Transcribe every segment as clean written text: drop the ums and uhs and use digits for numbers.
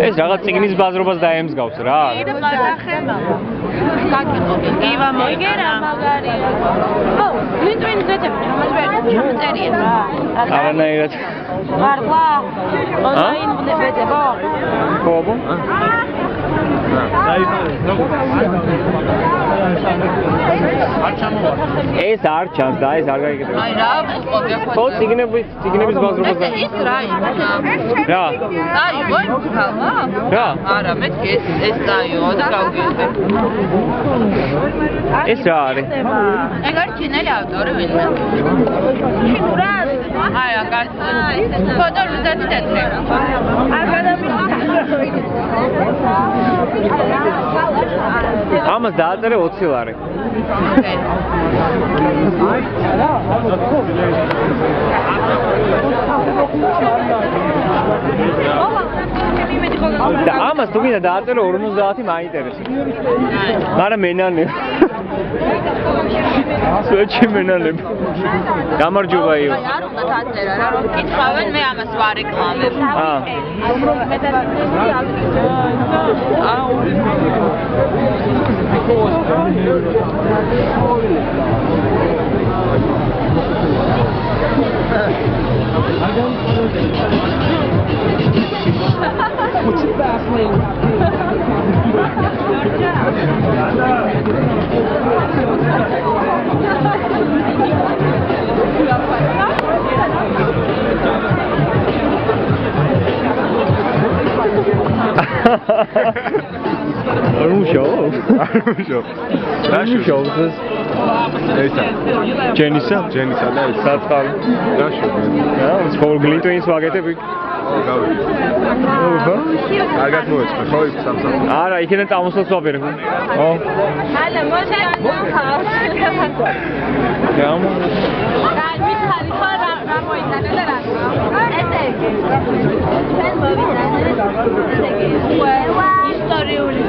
ეს რაღაც ციგნის ბაზრობას დაემსგავს რა. ივა მოიგერა მაგარია. ო, ლიტვინ ძეთები ჩამოწერია რა. არანაირად. ვარგლა. ონლაინ ვლებეძებო. ხო. ეს არ ჩანს და ეს არ გაიგეთ. აი რა ვუყობია ხო, ციგნების ბაზრობას და ის რა იქნა? რა? დაიო, ხალხა? რა? არა, მეთქი ეს დაიო და გავგეზე. ეს რა არის? ეგ არის ჩინელი ავტორი ვინმე. ჩინურად? აი, აკაც ფოტო ლუდათი დათრე. არ გადამიხდა. ამას დააწერე 20 ლარი. და ამას თუ გინდა დააწერე 50 მაინტერესებს. მაგრამ მენანე. სუეჩი მენანე. გამარჯობა იო. არ უნდა დაწერა რა, რომ კითხავენ, მე ამას ვარეკლამებ. What's your fast lane? Jenisa და ეს საწყალი. რა, სკოლ გლიტვინს ვაგეთები. კარგად მოეწყო, ხო იქ სამსახური. არა, იქიდან წამოსვლას ვაპირებ. ო. ჰალო, მოშენახავ. გამო. კაი, მითხარი ხო რა მოიტანე და რა? ესე იგი. ჩვენ მოვიტანე. ესე იგი. ისტორიული.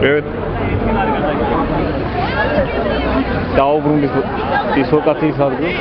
Привет. დაუბრუნდით დისლოკაციის ადგილს.